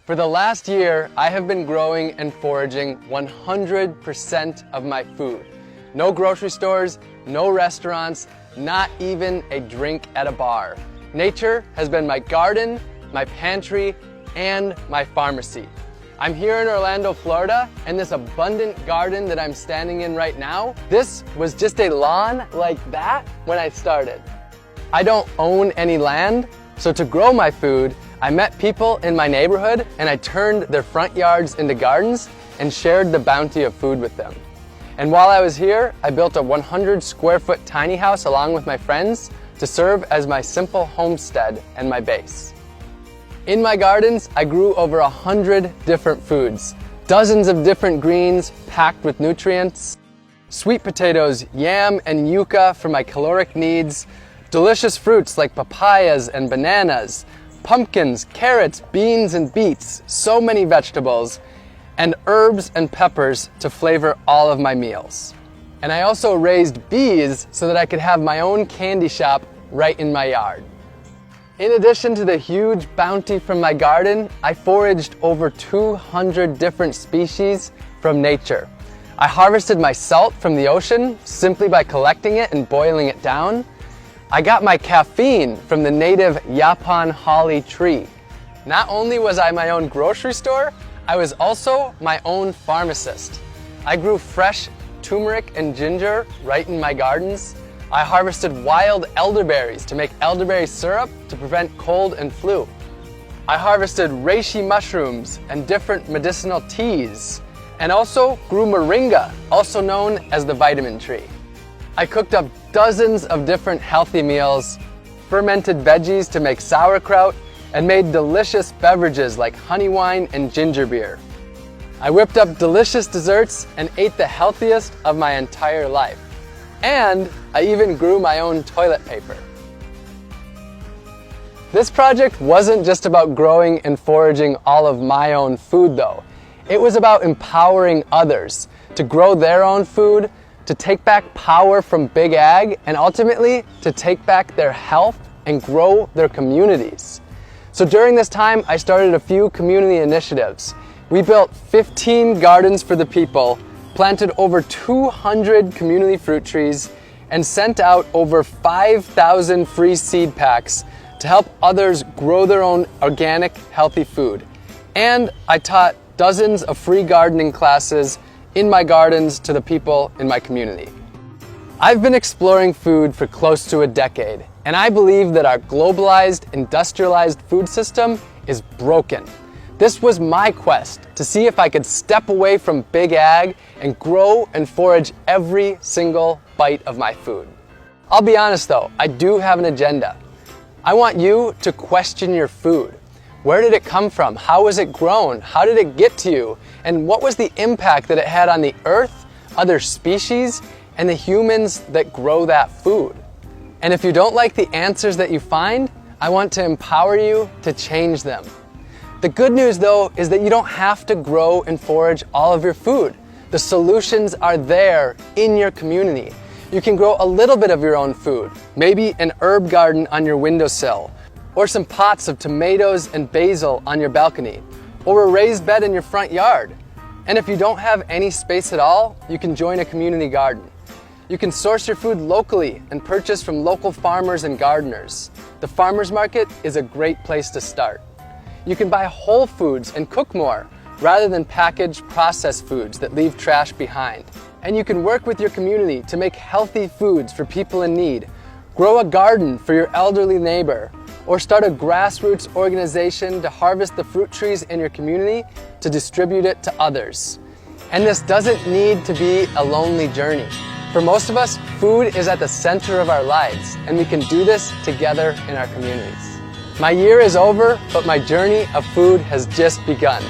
For the last year, I have been growing and foraging 100% of my food. No grocery stores, no restaurants, not even a drink at a bar. Nature has been my garden, my pantry, and my pharmacy. I'm here in Orlando, Florida, and this abundant garden that I'm standing in right now, this was just a lawn like that when I started. I don't own any land, so to grow my food, I met people in my neighborhood and I turned their front yards into gardens and shared the bounty of food with them. And while I was here, I built a 100 square foot tiny house along with my friends to serve as my simple homestead and my base. In my gardens, I grew over 100 different foods, dozens of different greens packed with nutrients, sweet potatoes, yam, and yucca for my caloric needs, delicious fruits like papayas and bananas, pumpkins, carrots, beans, and beets, so many vegetables, and herbs and peppers to flavor all of my meals. And I also raised bees so that I could have my own candy shop right in my yard. In addition to the huge bounty from my garden, I foraged over 200 different species from nature. I harvested my salt from the ocean simply by collecting it and boiling it down. I got my caffeine from the native Yaupon holly tree. Not only was I my own grocery store, I was also my own pharmacist. I grew fresh turmeric and ginger right in my gardens. I harvested wild elderberries to make elderberry syrup to prevent cold and flu. I harvested reishi mushrooms and different medicinal teas, and also grew moringa, also known as the vitamin tree. I cooked up dozens of different healthy meals, fermented veggies to make sauerkraut, and made delicious beverages like honey wine and ginger beer. I whipped up delicious desserts and ate the healthiest of my entire life. And I even grew my own toilet paper. This project wasn't just about growing and foraging all of my own food though. It was about empowering others to grow their own food, to take back power from big ag, and ultimately to take back their health and grow their communities. So during this time, I started a few community initiatives. We built 15 gardens for the people, planted over 200 community fruit trees, and sent out over 5,000 free seed packs to help others grow their own organic, healthy food. And I taught dozens of free gardening classes in my gardens to the people in my community. I've been exploring food for close to a decade, and I believe that our globalized, industrialized food system is broken. This was my quest to see if I could step away from big ag and grow and forage every single bite of my food. I'll be honest though, I do have an agenda. I want you to question your food. Where did it come from? How was it grown? How did it get to you? And what was the impact that it had on the earth, other species, and the humans that grow that food? And if you don't like the answers that you find, I want to empower you to change them. The good news though is that you don't have to grow and forage all of your food. The solutions are there in your community. You can grow a little bit of your own food, maybe an herb garden on your windowsill, or some pots of tomatoes and basil on your balcony, or a raised bed in your front yard. And if you don't have any space at all, you can join a community garden. You can source your food locally and purchase from local farmers and gardeners. The farmers market is a great place to start. You can buy whole foods and cook more, rather than packaged processed foods that leave trash behind. And you can work with your community to make healthy foods for people in need. Grow a garden for your elderly neighbor, or start a grassroots organization to harvest the fruit trees in your community to distribute it to others. And this doesn't need to be a lonely journey. For most of us, food is at the center of our lives, and we can do this together in our communities. My year is over, but my journey of food has just begun.